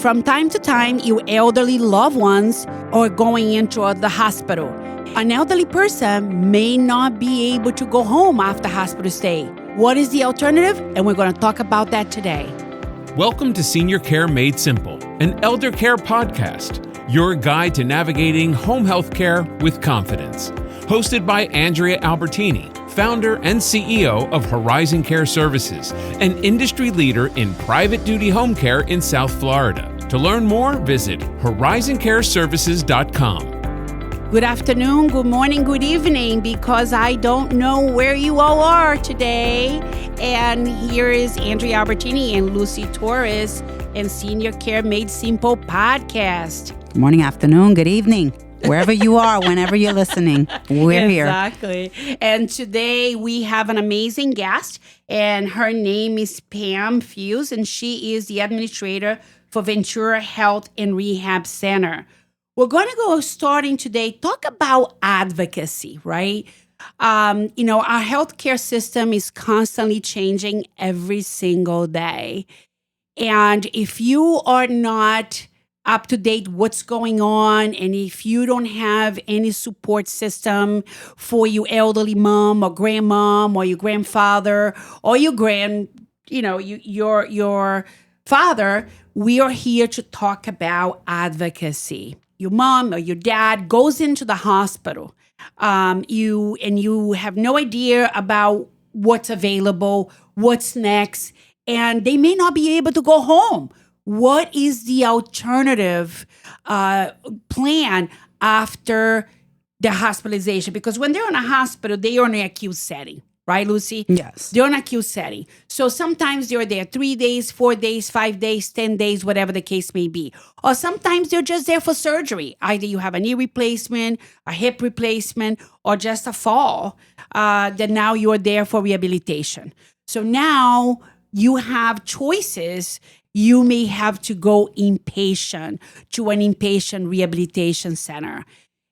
From time to time, your elderly loved ones are going into the hospital. An elderly person may not be able to go home after hospital stay. What is the alternative? And we're going to talk about that today. Welcome to Senior Care Made Simple, an elder care podcast, your guide to navigating home health care with confidence. Hosted by Andrea Albertini, founder and CEO of Horizon Care Services, an industry leader in private duty home care in South Florida. To learn more, visit horizoncareservices.com. Good afternoon, good morning, good evening, because I don't know where you all are today. And here is Andrea Albertini and Lucy Torres and Senior Care Made Simple podcast. Good morning, afternoon, good evening. Wherever you are, whenever you're listening, we're here. Exactly. And today we have an amazing guest, and her name is Pamela Fuess, and she is the administrator for Ventura Health and Rehab Center. We're going to go starting today, talk about advocacy, right? Our healthcare system is constantly changing every single day. And if you are not up to date what's going on, and if you don't have any support system for your elderly mom or grandmom or your grandfather or your your father, we are here to talk about advocacy. Your mom or your dad goes into the hospital, you have no idea about what's available, what's next, and they may not be able to go home. What is the alternative plan after the hospitalization? Because when they're in a hospital, they are in an acute setting, right, Lucy? Yes. They're in an acute setting. So sometimes they're there 3 days, 4 days, 5 days, 10 days, whatever the case may be. Or sometimes they're just there for surgery. Either you have a knee replacement, a hip replacement, or just a fall. Then now you're there for rehabilitation. So now you have choices. You may have to go inpatient to an inpatient rehabilitation center.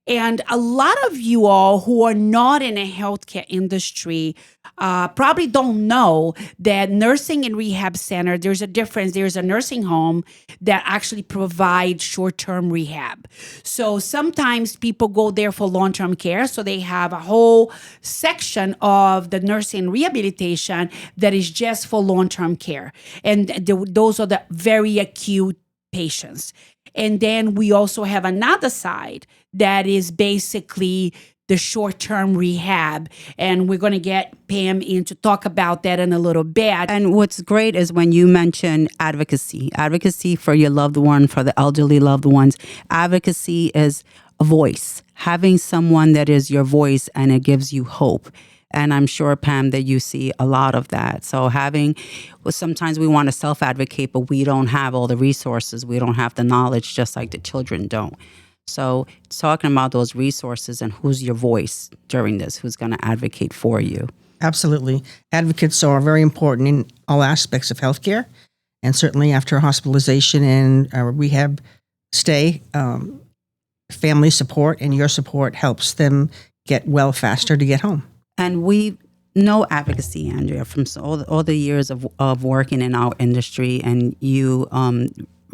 And a lot of you all who are not in a healthcare industry probably don't know that nursing and rehab center, there's a difference. There's a nursing home that actually provides short-term rehab. So sometimes people go there for long-term care. So they have a whole section of the nursing and rehabilitation that is just for long-term care. And those are the very acute patients. And then we also have another side that is basically the short-term rehab. And we're going to get Pam in to talk about that in a little bit. And what's great is when you mention advocacy for your loved one, for the elderly loved ones. Advocacy is a voice, having someone that is your voice and it gives you hope. And I'm sure, Pam, that you see a lot of that. So sometimes we want to self-advocate, but we don't have all the resources. We don't have the knowledge, just like the children don't. So talking about those resources and who's your voice during this, who's going to advocate for you. Absolutely. Advocates are very important in all aspects of healthcare. And certainly after hospitalization and rehab stay, family support and your support helps them get well faster to get home. And we know advocacy, Andrea, from all the years of working in our industry, and you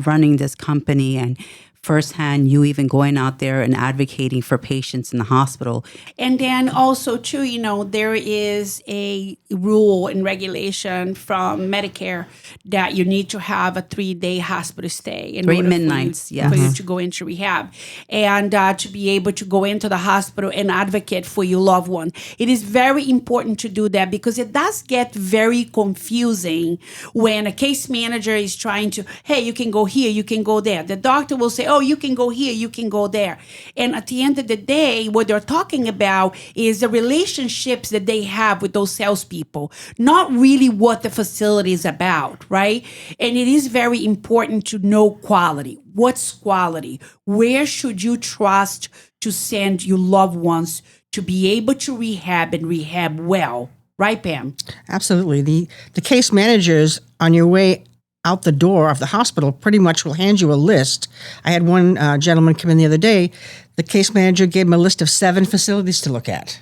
running this company, and firsthand, you even going out there and advocating for patients in the hospital. And then also, too, there is a rule and regulation from Medicare that you need to have a 3-day hospital stay. 3 midnights, yes. For you to go into rehab. And to be able to go into the hospital and advocate for your loved one. It is very important to do that because it does get very confusing when a case manager is trying to, hey, you can go here, you can go there. The doctor will say, oh, you can go here, you can go there. And at the end of the day, what they're talking about is the relationships that they have with those salespeople, not really what the facility is about, right? And it is very important to know quality. What's quality? Where should you trust to send your loved ones to be able to rehab and rehab well? Right, Pam? Absolutely. The case managers on your way out the door of the hospital pretty much will hand you a list. I had one gentleman come in the other day. The case manager gave him a list of 7 facilities to look at.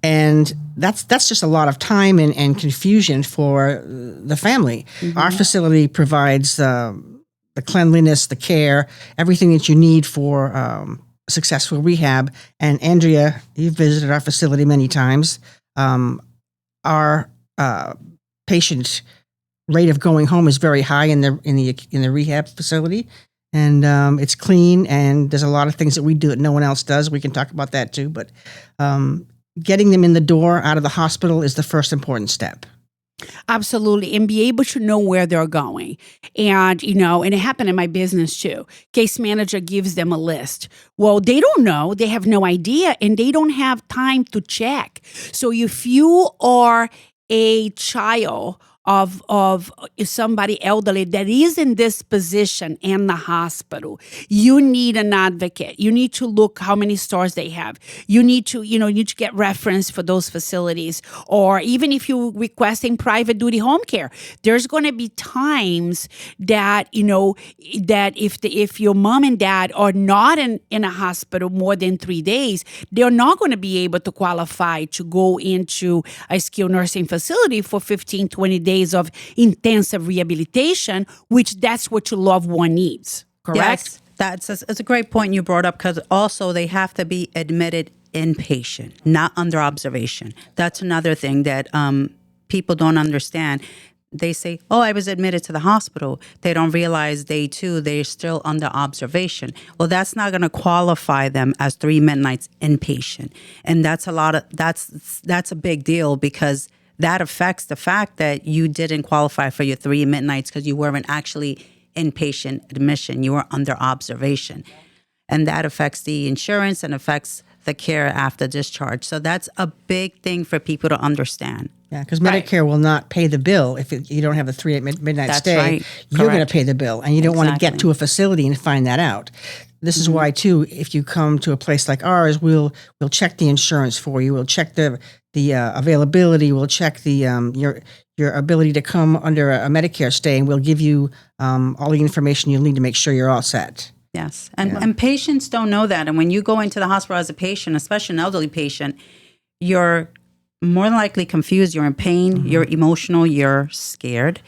And that's just a lot of time and confusion for the family. Mm-hmm. Our facility provides the cleanliness, the care, everything that you need for successful rehab. And Andrea, you've visited our facility many times. Our patient rate of going home is very high in the rehab facility, and it's clean. And there's a lot of things that we do that no one else does. We can talk about that too. But getting them in the door out of the hospital is the first important step. Absolutely. And be able to know where they're going. And, and it happened in my business too. Case manager gives them a list. Well, they don't know. They have no idea. And they don't have time to check. So if you are a child of somebody elderly that is in this position in the hospital, you need an advocate. You need to look how many stars they have. You need to, get reference for those facilities. Or even if you're requesting private duty home care, there's going to be times that, that if your mom and dad are not in a hospital more than 3 days, they're not going to be able to qualify to go into a skilled nursing facility for 15, 20 days of intensive rehabilitation, which that's what your loved one needs, correct? Yes, it's a great point you brought up, because also they have to be admitted inpatient, not under observation. That's another thing that people don't understand. They say, oh, I was admitted to the hospital. They don't realize they're still under observation. Well, that's not going to qualify them as 3 midnights inpatient. And that's a big deal, because that affects the fact that you didn't qualify for your 3 midnights because you weren't actually inpatient admission. You were under observation. And that affects the insurance and affects the care after discharge. So that's a big thing for people to understand. Yeah, because Medicare will not pay the bill if you don't have a 3 midnight That's stay. right. You're going to pay the bill, and you don't want to get to a facility and find that out. This is why, too, if you come to a place like ours, we'll check the insurance for you. We'll check the availability. We'll check the your ability to come under a Medicare stay, and we'll give you all the information you'll need to make sure you're all set. Yes, and patients don't know that. And when you go into the hospital as a patient, especially an elderly patient, you're more likely confused. You're in pain. You're emotional. You're scared,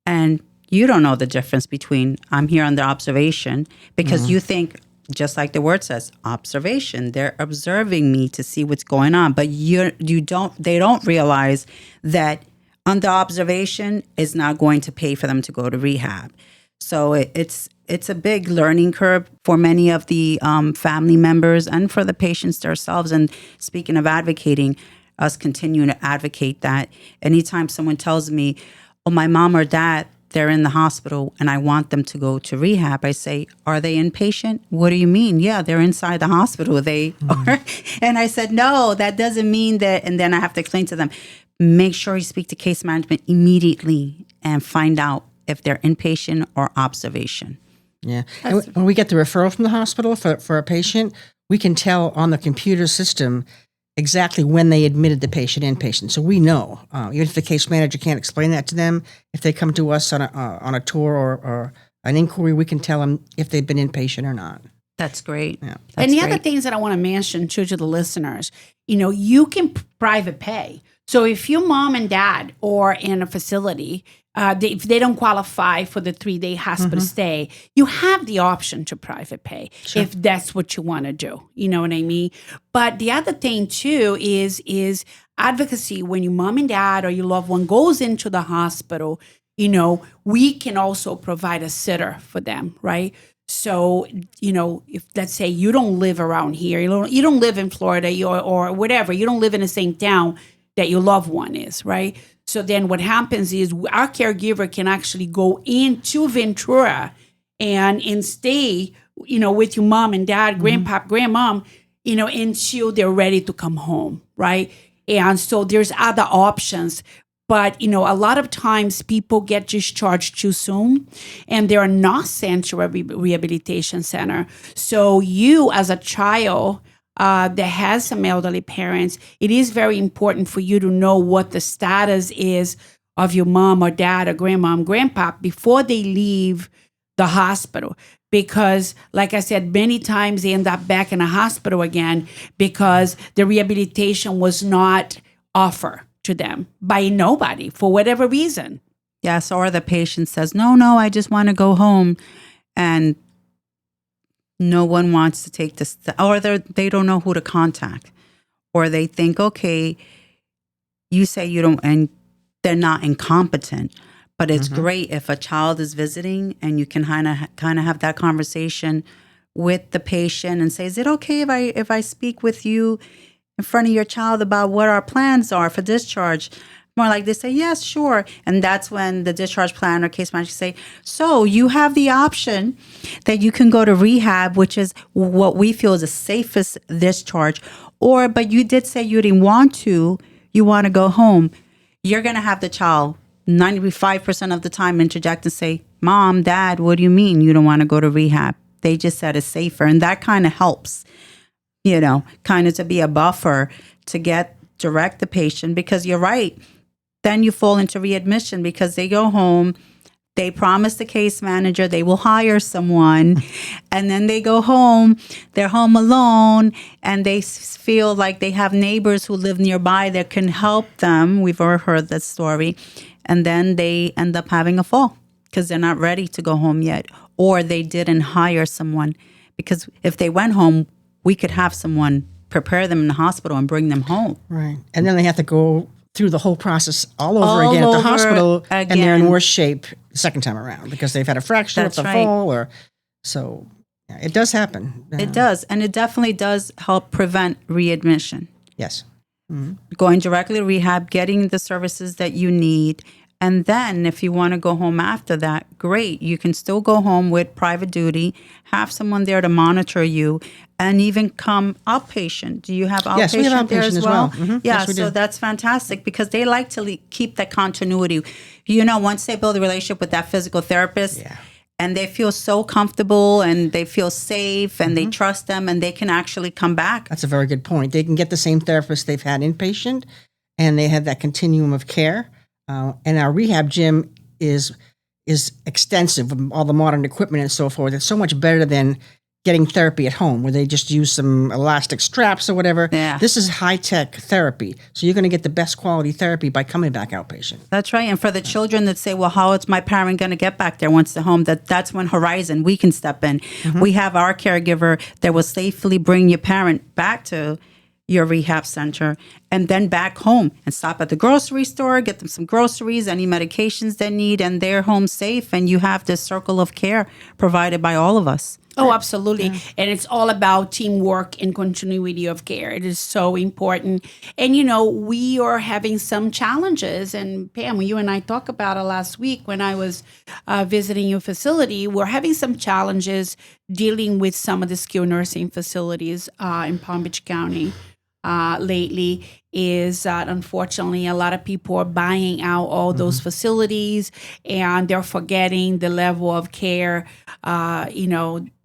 and you don't know the difference between I'm here under observation, because you think, just like the word says, observation. They're observing me to see what's going on, but they don't realize that under observation is not going to pay for them to go to rehab. So it's a big learning curve for many of the family members and for the patients themselves. And speaking of advocating, us continuing to advocate that anytime someone tells me, oh, my mom or dad, they're in the hospital and I want them to go to rehab, I say, are they inpatient? What do you mean? Yeah, they're inside the hospital. They are. And I said, no, that doesn't mean that. And then I have to explain to them, make sure you speak to case management immediately and find out if they're inpatient or observation. Yeah. And when we get the referral from the hospital for a patient, we can tell on the computer system exactly when they admitted the patient inpatient. So we know, even if the case manager can't explain that to them, if they come to us on a tour or an inquiry, we can tell them if they've been inpatient or not. That's great. Yeah. And the other things that I want to mention to the listeners, you can private pay. So if your mom and dad are in a facility, if they don't qualify for the 3-day hospital stay, you have the option to private pay if that's what you want to do. You know what I mean? But the other thing too is advocacy. When your mom and dad or your loved one goes into the hospital, we can also provide a sitter for them, right? So, if let's say you don't live around here, you don't live in Florida or whatever, you don't live in the same town that your loved one is, right? So then what happens is our caregiver can actually go into Ventura and stay, with your mom and dad, grandpop, grandmom, until they're ready to come home, right? And so there's other options. But, a lot of times people get discharged too soon and they're not sent to a rehabilitation center. So you as a child that has some elderly parents, it is very important for you to know what the status is of your mom or dad or grandmom, grandpa before they leave the hospital. Because, like I said, many times they end up back in a hospital again because the rehabilitation was not offered to them by nobody for whatever reason. Yes, or the patient says, no, I just want to go home. And no one wants to take this, or they don't know who to contact. Or they think, okay, you say you don't, and they're not incompetent. But it's great if a child is visiting and you can kind of have that conversation with the patient and say, is it okay if I speak with you in front of your child about what our plans are for discharge? More like they say, yes, sure. And that's when the discharge plan or case manager say, so you have the option that you can go to rehab, which is what we feel is the safest discharge. But you did say you didn't want to, you want to go home. You're going to have the child 95% of the time interject and say, Mom, Dad, what do you mean you don't want to go to rehab? They just said it's safer. And that kind of helps, kind of to be a buffer to direct the patient, because you're right. Then you fall into readmission because they go home, they promise the case manager they will hire someone, and then they go home, they're home alone, and they feel like they have neighbors who live nearby that can help them. We've all heard that story. And then they end up having a fall because they're not ready to go home yet, or they didn't hire someone. Because if they went home, we could have someone prepare them in the hospital and bring them home. Right. And then they have to go through the whole process all over again at the hospital, and they're in worse shape the second time around because they've had a fracture of the fall. So it does happen. It does. And it definitely does help prevent readmission. Yes. Going directly to rehab, getting the services that you need. And then if you want to go home after that, great. You can still go home with private duty, have someone there to monitor you, and even come outpatient. Do you have outpatient, yes, we have outpatient there as well? Mm-hmm. Yeah, yes, we so do. that's fantastic because they like to keep that continuity. Once they build a relationship with that physical therapist, and they feel so comfortable and they feel safe and they trust them and they can actually come back. That's a very good point. They can get the same therapist they've had inpatient, and they have that continuum of care. And our rehab gym is extensive with all the modern equipment and so forth. It's so much better than getting therapy at home where they just use some elastic straps or whatever. Yeah. This is high-tech therapy. So you're going to get the best quality therapy by coming back outpatient. That's right. And for the children that say, well, how is my parent going to get back there once they're home? That's when Horizon, we can step in. We have our caregiver that will safely bring your parent back to your rehab center and then back home and stop at the grocery store, get them some groceries, any medications they need, and they're home safe. And you have this circle of care provided by all of us. Oh, absolutely. Yeah. And it's all about teamwork and continuity of care. It is so important. And, we are having some challenges. And Pam, you and I talked about it last week when I was visiting your facility. We're having some challenges dealing with some of the skilled nursing facilities in Palm Beach County. Lately is that unfortunately a lot of people are buying out all those facilities and they're forgetting the level of care,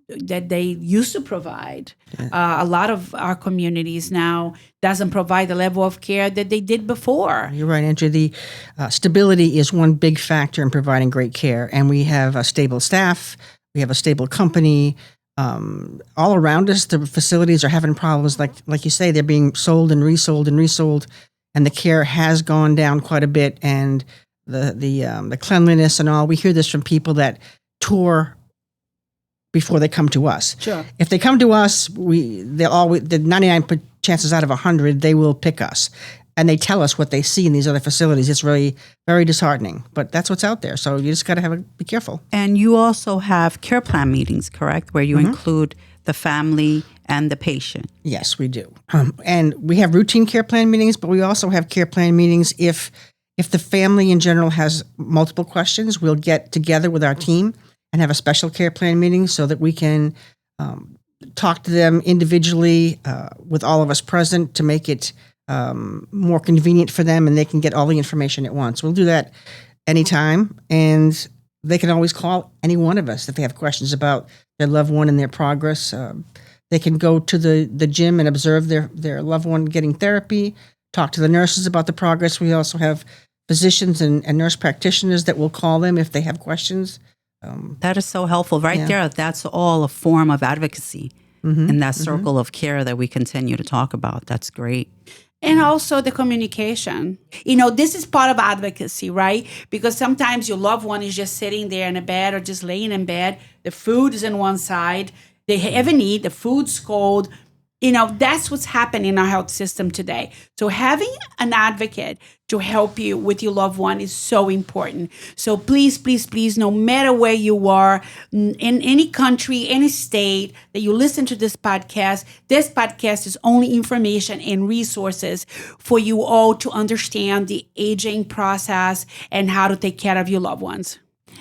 that they used to provide. A lot of our communities now doesn't provide the level of care that they did before. You're right, Andrew. The stability is one big factor in providing great care. And we have a stable staff. We have a stable company. All around us, the facilities are having problems. Like you say, they're being sold and resold, and the care has gone down quite a bit. And the cleanliness and all. We hear this from people that tour before they come to us. Sure. If they come to us, they'll always, the 99 chances out of 100, they will pick us. And they tell us what they see in these other facilities. It's really very disheartening, but that's what's out there. So you just got to be careful. And you also have care plan meetings, correct? Where you include the family and the patient. Yes, we do. And we have routine care plan meetings, but we also have care plan meetings if the family in general has multiple questions. We'll get together with our team and have a special care plan meeting so that we can talk to them individually with all of us present to make it more convenient for them, and they can get all the information at once. We'll do that anytime, and they can always call any one of us if they have questions about their loved one and their progress. They can go to the gym and observe their loved one getting therapy, talk to the nurses about the progress. We also have physicians and nurse practitioners that will call them if they have questions. That is so helpful right there. That's all a form of advocacy in that circle of care that we continue to talk about. That's great. And also the communication. This is part of advocacy, right? Because sometimes your loved one is just sitting there in a bed or just laying in bed. The food is on one side. They haven't eaten. The food's cold. That's what's happening in our health system today. So having an advocate to help you with your loved one is so important. So please, please, please, no matter where you are, in any country, any state that you listen to this podcast is only information and resources for you all to understand the aging process and how to take care of your loved ones.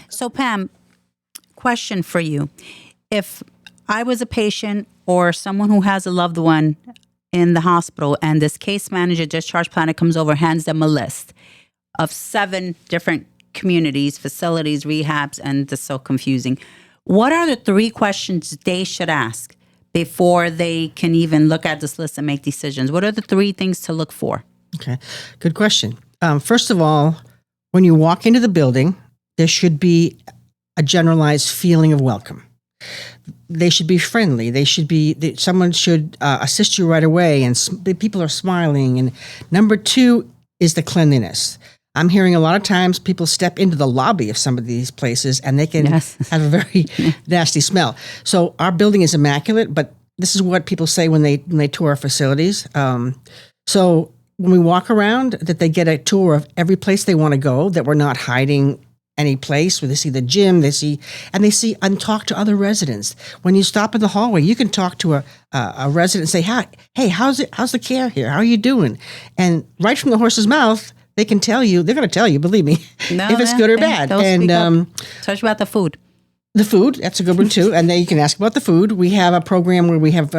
So Pam, question for you. If I was a patient or someone who has a loved one in the hospital and this case manager, discharge planner comes over, hands them a list of 7 different communities, facilities, rehabs, and it's so confusing. What are the 3 questions they should ask before they can even look at this list and make decisions? What are the 3 things to look for? Okay, good question. First of all, when you walk into the building, there should be a generalized feeling of welcome. They should be friendly. Someone should assist you right away, and people are smiling. And number 2 is the cleanliness. I'm hearing a lot of times people step into the lobby of some of these places and they can have a very nasty smell. So our building is immaculate, but this is what people say when they tour our facilities. So when we walk around, that they get a tour of every place they want to go, that we're not hiding any place where they see the gym, they see and talk to other residents. When you stop in the hallway, you can talk to a resident and say, hey, how's the care here? How are you doing? And right from the horse's mouth, they're going to tell you, believe me, if it's good or bad. And touch about the food. The food, that's a good one too. And then you can ask about the food. We have a program where we have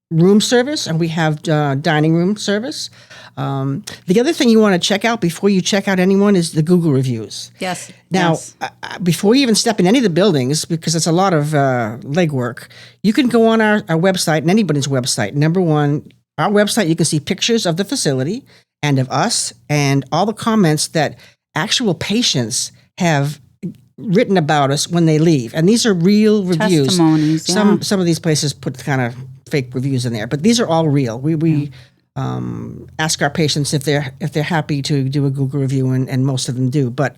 room service and we have dining room service. The other thing you want to check out before you check out anyone is the Google reviews. Yes. Now, before you even step in any of the buildings, because it's a lot of legwork, you can go on our website and anybody's website. Number 1, our website, you can see pictures of the facility and of us and all the comments that actual patients have written about us when they leave. And these are real reviews. Testimonies, yeah. Some of these places put kind of fake reviews in there, but these are all real. We ask our patients if they're happy to do a Google review, and most of them do. But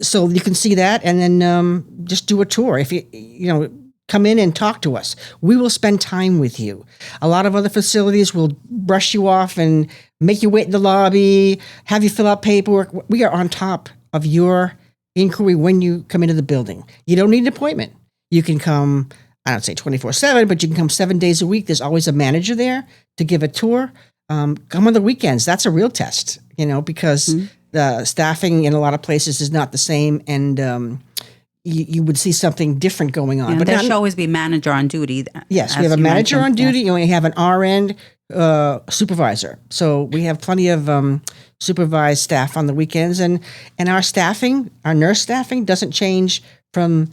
so you can see that, and then just do a tour. If you come in and talk to us, we will spend time with you. A lot of other facilities will brush you off and make you wait in the lobby, have you fill out paperwork. We are on top of your inquiry when you come into the building. You don't need an appointment. You can come, I don't say 24/7, but you can come 7 days a week. There's always a manager there to give a tour. Come on the weekends. That's a real test, because the staffing in a lot of places is not the same, and you would see something different going on. Yeah, but there should always be a manager on duty. Yes, we have a manager on duty. Yes. We have an RN supervisor. So we have plenty of supervised staff on the weekends, and our staffing, our nurse staffing, doesn't change from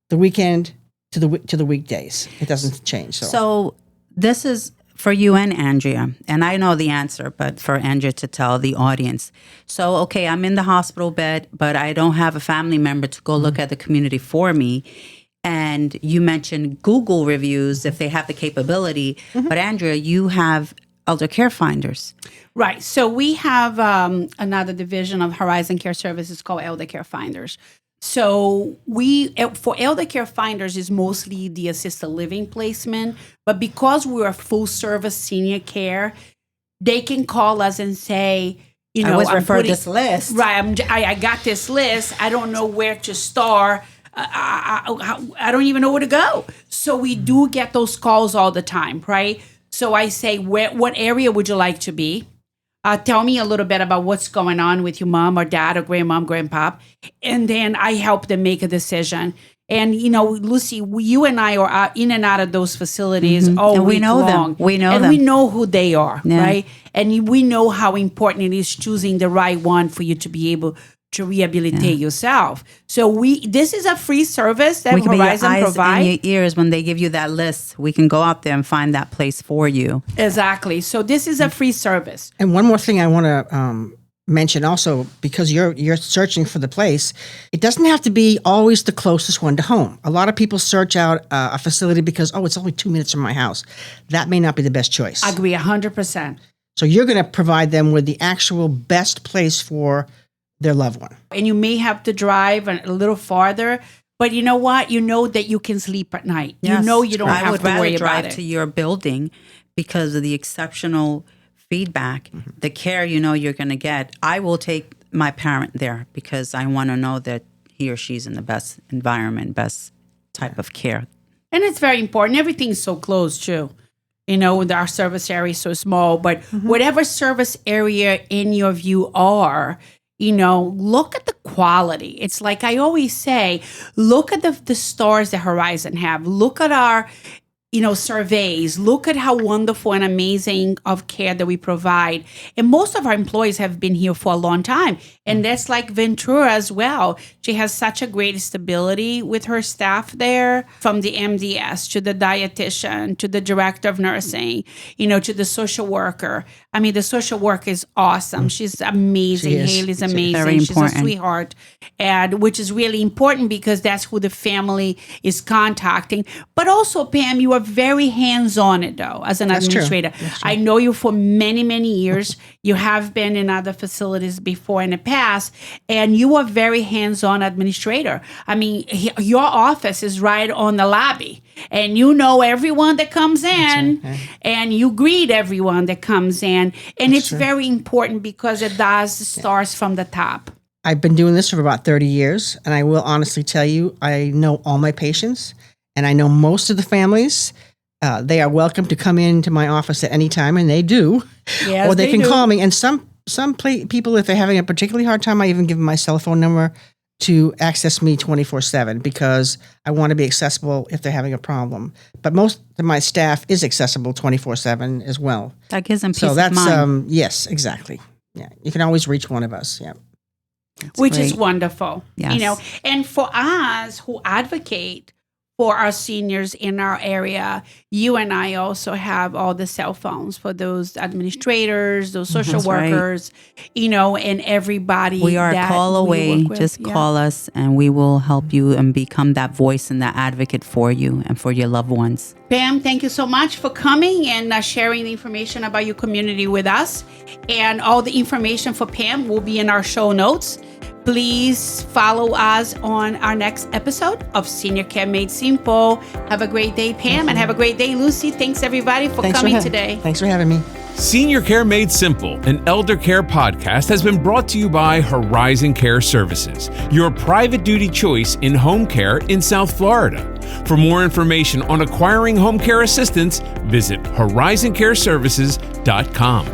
the weekend to the weekdays. It doesn't change. So this is for you and Andrea, and I know the answer, but for Andrea to tell the audience. So, okay, I'm in the hospital bed, but I don't have a family member to go look at the community for me. And you mentioned Google reviews if they have the capability. But Andrea, you have elder care finders. Right. So we have another division of Horizon Care Services called Elder Care Finders. So for Elder Care Finders is mostly the assisted living placement, but because we're a full service senior care, they can call us and say, I was referred this list. Right. I got this list. I don't know where to start. I don't even know where to go. So we do get those calls all the time, right? So I say, what area would you like to be? Tell me a little bit about what's going on with your mom or dad or grandmom, grandpop. And then I help them make a decision. And, Lucy, you and I are in and out of those facilities all and we week know long. Them. We know and them. we know who they are, yeah. right? And we know how important it is choosing the right one for you to be able to rehabilitate yourself. So this is a free service that we can Horizon be your eyes provides. and your ears when they give you that list. We can go out there and find that place for you. Exactly. So this is a free service. And one more thing I want to mention also, because you're searching for the place, it doesn't have to be always the closest one to home. A lot of people search out a facility because, it's only 2 minutes from my house. That may not be the best choice. I agree 100%. So you're going to provide them with the actual best place for their loved one. And you may have to drive a little farther, but you know what? You know that you can sleep at night. Yes. You know you don't have to worry I would rather about drive it. to your building because of the exceptional feedback, the care you're going to get. I will take my parent there because I want to know that he or she's in the best environment, best type of care. And it's very important. Everything's so close, too. Our service area is so small, but whatever service area in your view are, look at the quality. It's like I always say, look at the stars that Horizon have. Look at our surveys. Look at how wonderful and amazing of care that we provide. And most of our employees have been here for a long time. And that's like Ventura as well. She has such a great stability with her staff there, from the MDS to the dietitian to the director of nursing, to the social worker. I mean, the social worker is awesome. She's amazing. She is. Haley's amazing. Very She's a important. sweetheart. And which is really important because that's who the family is contacting. But also, Pam, you are very hands-on it though, as an That's true. administrator. That's true. I know you for many, many years. You have been in other facilities before in the past, and you are very hands-on administrator. I mean, your office is right on the lobby, and you know everyone that comes in, and you greet everyone that comes in. And it's very important because it does starts from the top. I've been doing this for about 30 years, and I will honestly tell you, I know all my patients, and I know most of the families. They are welcome to come into my office at any time, and they do. Yes, or they can do. call me. And some people, if they're having a particularly hard time, I even give them my cell phone number to access me 24/7 because I want to be accessible if they're having a problem. But most of my staff is accessible 24/7 as well. That gives them peace So of that's mind. yes, exactly. Yeah, you can always reach one of us. Yeah. Which is great. wonderful. Yes. And for us who advocate for our seniors in our area, you and I also have all the cell phones for those administrators, those social That's right. workers, and everybody. We are a that call we away. work with. Just Yeah. call us and we will help you and become that voice and that advocate for you and for your loved ones. Pam, thank you so much for coming and sharing the information about your community with us. And all the information for Pam will be in our show notes. Please follow us on our next episode of Senior Care Made Simple. Have a great day, Pam, and have a great day, Lucy. Thanks, everybody, for coming today. Thanks for having me. Senior Care Made Simple, an elder care podcast, has been brought to you by Horizon Care Services, your private duty choice in home care in South Florida. For more information on acquiring home care assistance, visit horizoncareservices.com.